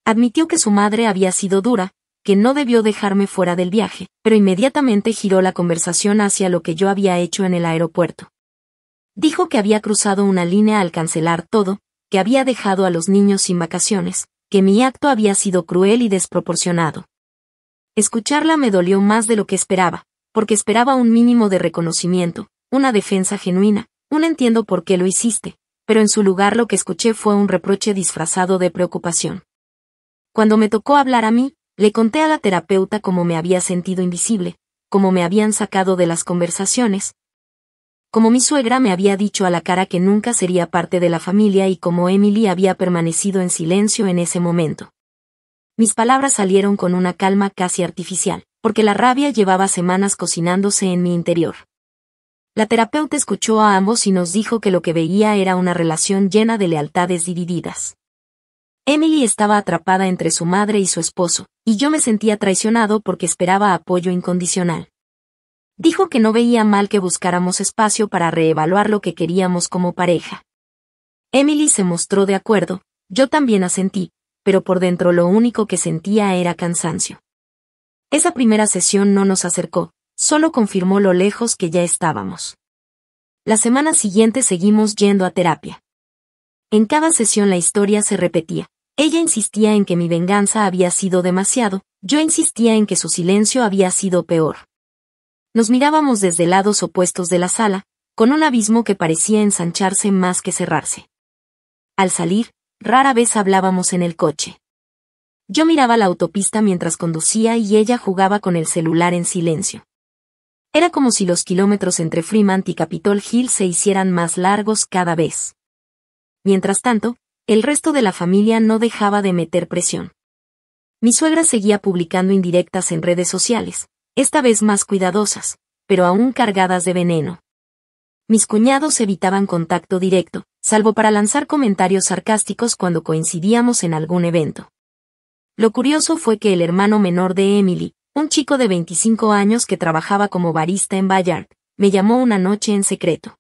Admitió que su madre había sido dura, que no debió dejarme fuera del viaje, pero inmediatamente giró la conversación hacia lo que yo había hecho en el aeropuerto. Dijo que había cruzado una línea al cancelar todo, que había dejado a los niños sin vacaciones, que mi acto había sido cruel y desproporcionado. Escucharla me dolió más de lo que esperaba, porque esperaba un mínimo de reconocimiento, una defensa genuina, un entiendo por qué lo hiciste, pero en su lugar lo que escuché fue un reproche disfrazado de preocupación. Cuando me tocó hablar a mí, le conté a la terapeuta cómo me había sentido invisible, como me habían sacado de las conversaciones, como mi suegra me había dicho a la cara que nunca sería parte de la familia y como Emily había permanecido en silencio en ese momento. Mis palabras salieron con una calma casi artificial, porque la rabia llevaba semanas cocinándose en mi interior. La terapeuta escuchó a ambos y nos dijo que lo que veía era una relación llena de lealtades divididas. Emily estaba atrapada entre su madre y su esposo, y yo me sentía traicionado porque esperaba apoyo incondicional. Dijo que no veía mal que buscáramos espacio para reevaluar lo que queríamos como pareja. Emily se mostró de acuerdo, yo también asentí, pero por dentro lo único que sentía era cansancio. Esa primera sesión no nos acercó, solo confirmó lo lejos que ya estábamos. La semana siguiente seguimos yendo a terapia. En cada sesión la historia se repetía. Ella insistía en que mi venganza había sido demasiado, yo insistía en que su silencio había sido peor. Nos mirábamos desde lados opuestos de la sala, con un abismo que parecía ensancharse más que cerrarse. Al salir, rara vez hablábamos en el coche. Yo miraba la autopista mientras conducía y ella jugaba con el celular en silencio. Era como si los kilómetros entre Fremont y Capitol Hill se hicieran más largos cada vez. Mientras tanto, el resto de la familia no dejaba de meter presión. Mi suegra seguía publicando indirectas en redes sociales, esta vez más cuidadosas, pero aún cargadas de veneno. Mis cuñados evitaban contacto directo, salvo para lanzar comentarios sarcásticos cuando coincidíamos en algún evento. Lo curioso fue que el hermano menor de Emily, un chico de 25 años que trabajaba como barista en Ballard, me llamó una noche en secreto.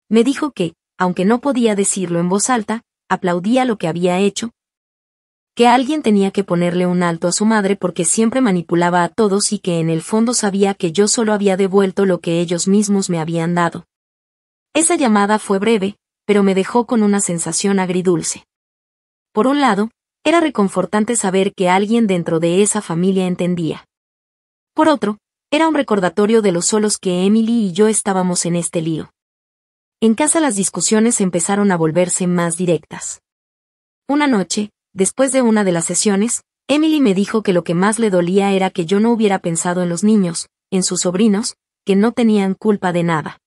Me dijo que, aunque no podía decirlo en voz alta, aplaudía lo que había hecho, que alguien tenía que ponerle un alto a su madre porque siempre manipulaba a todos y que en el fondo sabía que yo solo había devuelto lo que ellos mismos me habían dado. Esa llamada fue breve, pero me dejó con una sensación agridulce. Por un lado, era reconfortante saber que alguien dentro de esa familia entendía. Por otro, era un recordatorio de lo solos que Emily y yo estábamos en este lío. En casa las discusiones empezaron a volverse más directas. Una noche, después de una de las sesiones, Emily me dijo que lo que más le dolía era que yo no hubiera pensado en los niños, en sus sobrinos, que no tenían culpa de nada.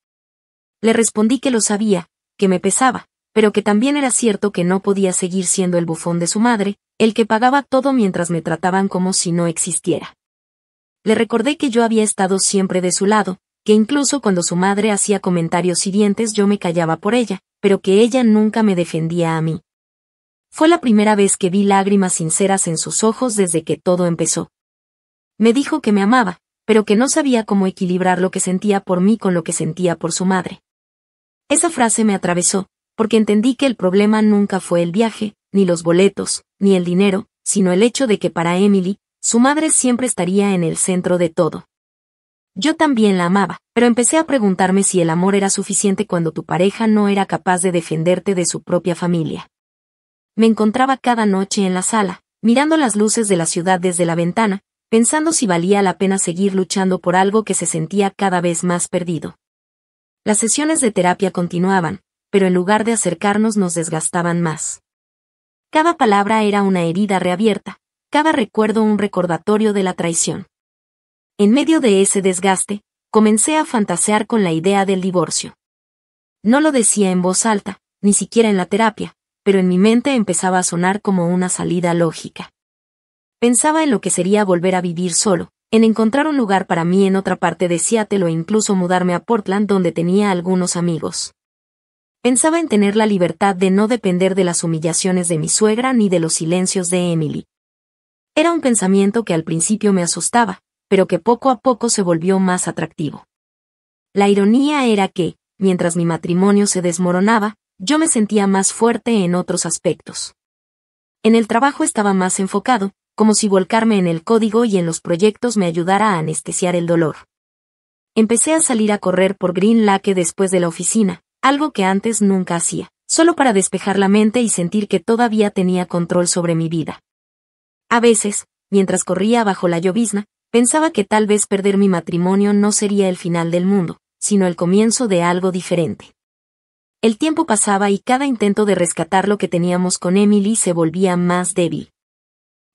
Le respondí que lo sabía, que me pesaba, pero que también era cierto que no podía seguir siendo el bufón de su madre, el que pagaba todo mientras me trataban como si no existiera. Le recordé que yo había estado siempre de su lado, que incluso cuando su madre hacía comentarios hirientes yo me callaba por ella, pero que ella nunca me defendía a mí. Fue la primera vez que vi lágrimas sinceras en sus ojos desde que todo empezó. Me dijo que me amaba, pero que no sabía cómo equilibrar lo que sentía por mí con lo que sentía por su madre. Esa frase me atravesó, porque entendí que el problema nunca fue el viaje, ni los boletos, ni el dinero, sino el hecho de que para Emily, su madre siempre estaría en el centro de todo. Yo también la amaba, pero empecé a preguntarme si el amor era suficiente cuando tu pareja no era capaz de defenderte de su propia familia. Me encontraba cada noche en la sala, mirando las luces de la ciudad desde la ventana, pensando si valía la pena seguir luchando por algo que se sentía cada vez más perdido. Las sesiones de terapia continuaban, pero en lugar de acercarnos nos desgastaban más. Cada palabra era una herida reabierta, cada recuerdo un recordatorio de la traición. En medio de ese desgaste, comencé a fantasear con la idea del divorcio. No lo decía en voz alta, ni siquiera en la terapia, pero en mi mente empezaba a sonar como una salida lógica. Pensaba en lo que sería volver a vivir solo, en encontrar un lugar para mí en otra parte de Seattle o incluso mudarme a Portland donde tenía algunos amigos. Pensaba en tener la libertad de no depender de las humillaciones de mi suegra ni de los silencios de Emily. Era un pensamiento que al principio me asustaba, pero que poco a poco se volvió más atractivo. La ironía era que, mientras mi matrimonio se desmoronaba, yo me sentía más fuerte en otros aspectos. En el trabajo estaba más enfocado, como si volcarme en el código y en los proyectos me ayudara a anestesiar el dolor. Empecé a salir a correr por Green Lake después de la oficina, algo que antes nunca hacía, solo para despejar la mente y sentir que todavía tenía control sobre mi vida. A veces, mientras corría bajo la llovizna, pensaba que tal vez perder mi matrimonio no sería el final del mundo, sino el comienzo de algo diferente. El tiempo pasaba y cada intento de rescatar lo que teníamos con Emily se volvía más débil.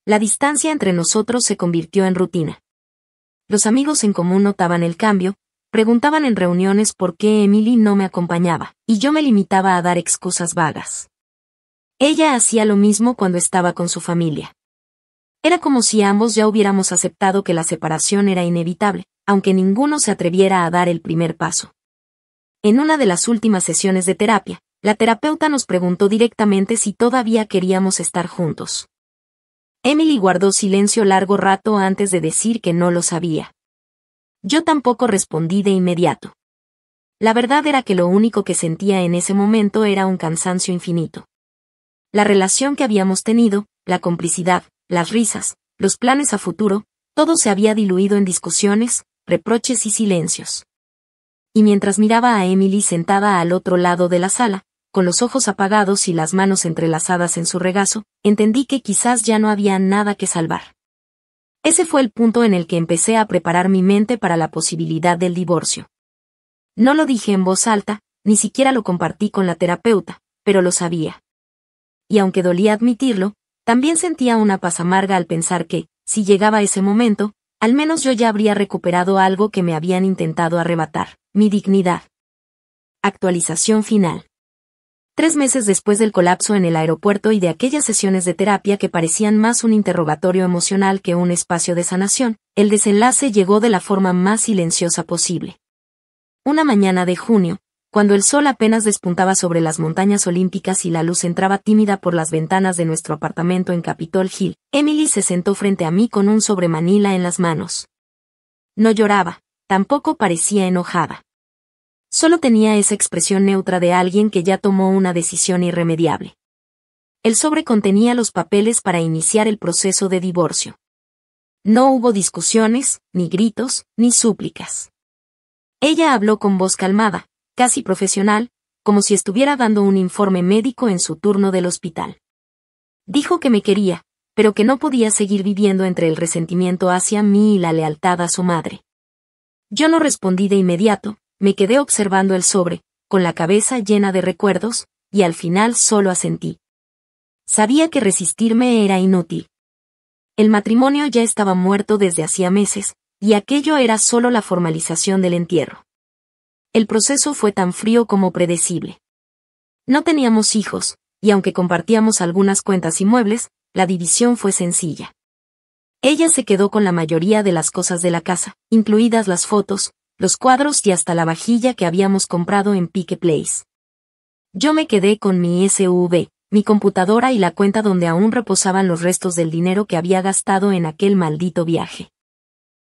La distancia entre nosotros se convirtió en rutina. Los amigos en común notaban el cambio, preguntaban en reuniones por qué Emily no me acompañaba, y yo me limitaba a dar excusas vagas. Ella hacía lo mismo cuando estaba con su familia. Era como si ambos ya hubiéramos aceptado que la separación era inevitable, aunque ninguno se atreviera a dar el primer paso. En una de las últimas sesiones de terapia, la terapeuta nos preguntó directamente si todavía queríamos estar juntos. Emily guardó silencio largo rato antes de decir que no lo sabía. Yo tampoco respondí de inmediato. La verdad era que lo único que sentía en ese momento era un cansancio infinito. La relación que habíamos tenido, la complicidad, las risas, los planes a futuro, todo se había diluido en discusiones, reproches y silencios. Y mientras miraba a Emily sentada al otro lado de la sala, con los ojos apagados y las manos entrelazadas en su regazo, entendí que quizás ya no había nada que salvar. Ese fue el punto en el que empecé a preparar mi mente para la posibilidad del divorcio. No lo dije en voz alta, ni siquiera lo compartí con la terapeuta, pero lo sabía. Y aunque dolía admitirlo, también sentía una paz amarga al pensar que, si llegaba ese momento, al menos yo ya habría recuperado algo que me habían intentado arrebatar, mi dignidad. Actualización final. 3 meses después del colapso en el aeropuerto y de aquellas sesiones de terapia que parecían más un interrogatorio emocional que un espacio de sanación, el desenlace llegó de la forma más silenciosa posible. Una mañana de junio, cuando el sol apenas despuntaba sobre las montañas olímpicas y la luz entraba tímida por las ventanas de nuestro apartamento en Capitol Hill, Emily se sentó frente a mí con un sobre Manila en las manos. No lloraba, tampoco parecía enojada. Solo tenía esa expresión neutra de alguien que ya tomó una decisión irremediable. El sobre contenía los papeles para iniciar el proceso de divorcio. No hubo discusiones, ni gritos, ni súplicas. Ella habló con voz calmada, casi profesional, como si estuviera dando un informe médico en su turno del hospital. Dijo que me quería, pero que no podía seguir viviendo entre el resentimiento hacia mí y la lealtad a su madre. Yo no respondí de inmediato, me quedé observando el sobre, con la cabeza llena de recuerdos, y al final solo asentí. Sabía que resistirme era inútil. El matrimonio ya estaba muerto desde hacía meses, y aquello era solo la formalización del entierro. El proceso fue tan frío como predecible. No teníamos hijos, y aunque compartíamos algunas cuentas y muebles, la división fue sencilla. Ella se quedó con la mayoría de las cosas de la casa, incluidas las fotos, los cuadros y hasta la vajilla que habíamos comprado en Pike Place. Yo me quedé con mi SUV, mi computadora y la cuenta donde aún reposaban los restos del dinero que había gastado en aquel maldito viaje.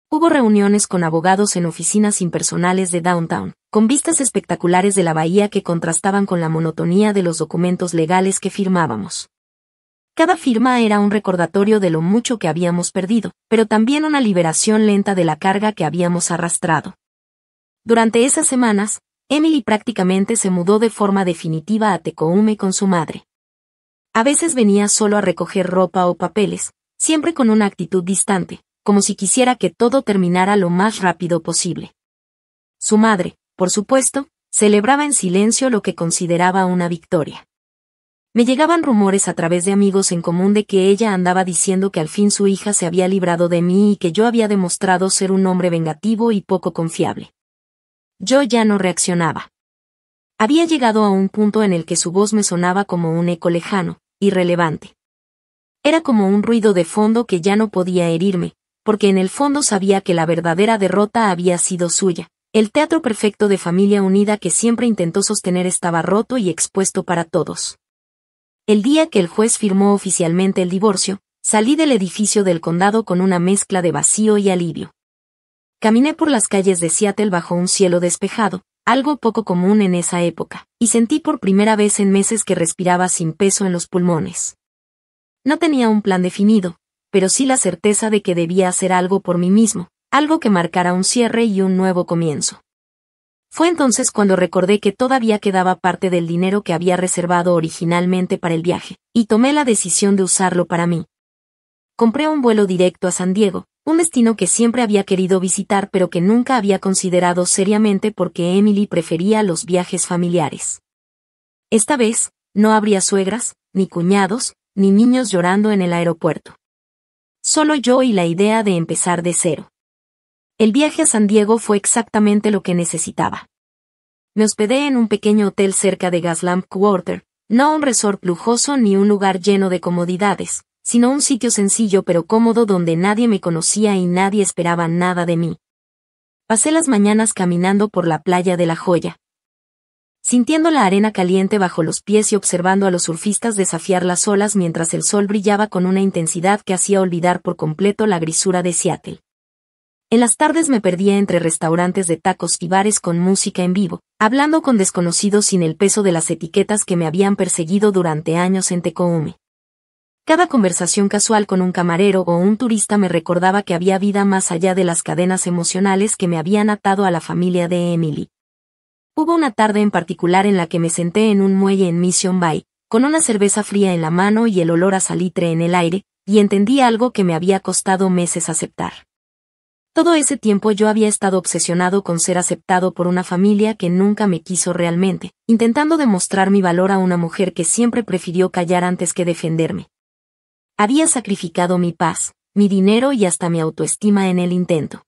Hubo reuniones con abogados en oficinas impersonales de Downtown, con vistas espectaculares de la bahía que contrastaban con la monotonía de los documentos legales que firmábamos. Cada firma era un recordatorio de lo mucho que habíamos perdido, pero también una liberación lenta de la carga que habíamos arrastrado. Durante esas semanas, Emily prácticamente se mudó de forma definitiva a Tecoume con su madre. A veces venía solo a recoger ropa o papeles, siempre con una actitud distante, como si quisiera que todo terminara lo más rápido posible. Su madre, por supuesto, celebraba en silencio lo que consideraba una victoria. Me llegaban rumores a través de amigos en común de que ella andaba diciendo que al fin su hija se había librado de mí y que yo había demostrado ser un hombre vengativo y poco confiable. Yo ya no reaccionaba. Había llegado a un punto en el que su voz me sonaba como un eco lejano, irrelevante. Era como un ruido de fondo que ya no podía herirme, porque en el fondo sabía que la verdadera derrota había sido suya. El teatro perfecto de familia unida que siempre intentó sostener estaba roto y expuesto para todos. El día que el juez firmó oficialmente el divorcio, salí del edificio del condado con una mezcla de vacío y alivio. Caminé por las calles de Seattle bajo un cielo despejado, algo poco común en esa época, y sentí por primera vez en meses que respiraba sin peso en los pulmones. No tenía un plan definido, pero sí la certeza de que debía hacer algo por mí mismo, algo que marcara un cierre y un nuevo comienzo. Fue entonces cuando recordé que todavía quedaba parte del dinero que había reservado originalmente para el viaje, y tomé la decisión de usarlo para mí. Compré un vuelo directo a San Diego, un destino que siempre había querido visitar pero que nunca había considerado seriamente porque Emily prefería los viajes familiares. Esta vez, no habría suegras, ni cuñados, ni niños llorando en el aeropuerto. Solo yo y la idea de empezar de cero. El viaje a San Diego fue exactamente lo que necesitaba. Me hospedé en un pequeño hotel cerca de Gaslamp Quarter, no un resort lujoso ni un lugar lleno de comodidades, sino un sitio sencillo pero cómodo donde nadie me conocía y nadie esperaba nada de mí. Pasé las mañanas caminando por la playa de La Joya, sintiendo la arena caliente bajo los pies y observando a los surfistas desafiar las olas mientras el sol brillaba con una intensidad que hacía olvidar por completo la grisura de Seattle. En las tardes me perdía entre restaurantes de tacos y bares con música en vivo, hablando con desconocidos sin el peso de las etiquetas que me habían perseguido durante años en Tecoume. Cada conversación casual con un camarero o un turista me recordaba que había vida más allá de las cadenas emocionales que me habían atado a la familia de Emily. Hubo una tarde en particular en la que me senté en un muelle en Mission Bay, con una cerveza fría en la mano y el olor a salitre en el aire, y entendí algo que me había costado meses aceptar. Todo ese tiempo yo había estado obsesionado con ser aceptado por una familia que nunca me quiso realmente, intentando demostrar mi valor a una mujer que siempre prefirió callar antes que defenderme. Había sacrificado mi paz, mi dinero y hasta mi autoestima en el intento.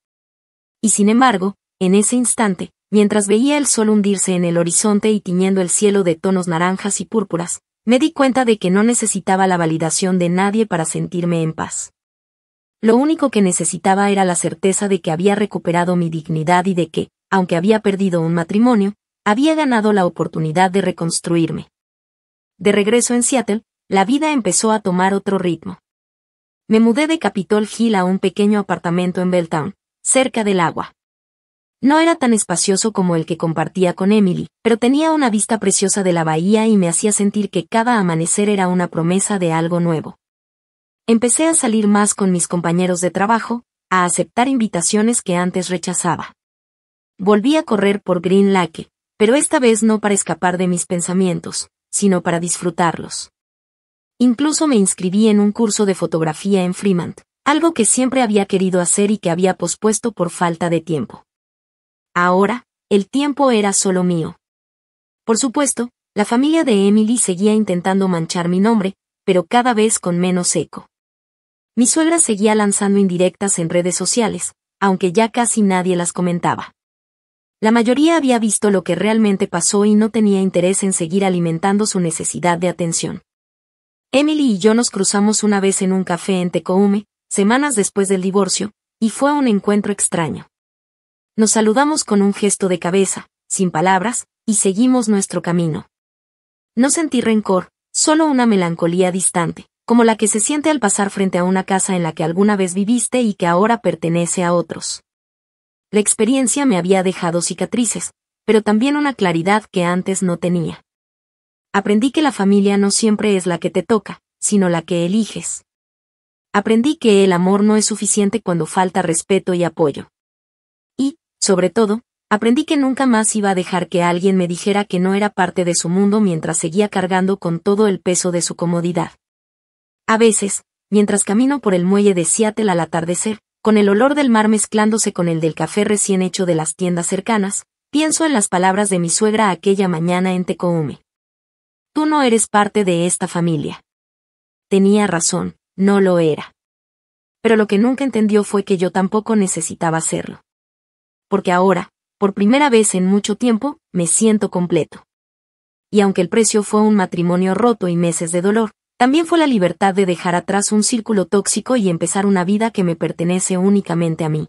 Y sin embargo, en ese instante, mientras veía el sol hundirse en el horizonte y tiñendo el cielo de tonos naranjas y púrpuras, me di cuenta de que no necesitaba la validación de nadie para sentirme en paz. Lo único que necesitaba era la certeza de que había recuperado mi dignidad y de que, aunque había perdido un matrimonio, había ganado la oportunidad de reconstruirme. De regreso en Seattle, la vida empezó a tomar otro ritmo. Me mudé de Capitol Hill a un pequeño apartamento en Belltown, cerca del agua. No era tan espacioso como el que compartía con Emily, pero tenía una vista preciosa de la bahía y me hacía sentir que cada amanecer era una promesa de algo nuevo. Empecé a salir más con mis compañeros de trabajo, a aceptar invitaciones que antes rechazaba. Volví a correr por Green Lake, pero esta vez no para escapar de mis pensamientos, sino para disfrutarlos. Incluso me inscribí en un curso de fotografía en Fremont, algo que siempre había querido hacer y que había pospuesto por falta de tiempo. Ahora, el tiempo era solo mío. Por supuesto, la familia de Emily seguía intentando manchar mi nombre, pero cada vez con menos eco. Mi suegra seguía lanzando indirectas en redes sociales, aunque ya casi nadie las comentaba. La mayoría había visto lo que realmente pasó y no tenía interés en seguir alimentando su necesidad de atención. Emily y yo nos cruzamos una vez en un café en Tecoume, semanas después del divorcio, y fue un encuentro extraño. Nos saludamos con un gesto de cabeza, sin palabras, y seguimos nuestro camino. No sentí rencor, solo una melancolía distante, como la que se siente al pasar frente a una casa en la que alguna vez viviste y que ahora pertenece a otros. La experiencia me había dejado cicatrices, pero también una claridad que antes no tenía. Aprendí que la familia no siempre es la que te toca, sino la que eliges. Aprendí que el amor no es suficiente cuando falta respeto y apoyo. Y, sobre todo, aprendí que nunca más iba a dejar que alguien me dijera que no era parte de su mundo mientras seguía cargando con todo el peso de su comodidad. A veces, mientras camino por el muelle de Seattle al atardecer, con el olor del mar mezclándose con el del café recién hecho de las tiendas cercanas, pienso en las palabras de mi suegra aquella mañana en Tecoume. Tú no eres parte de esta familia. Tenía razón, no lo era. Pero lo que nunca entendió fue que yo tampoco necesitaba serlo. Porque ahora, por primera vez en mucho tiempo, me siento completo. Y aunque el precio fue un matrimonio roto y meses de dolor, también fue la libertad de dejar atrás un círculo tóxico y empezar una vida que me pertenece únicamente a mí.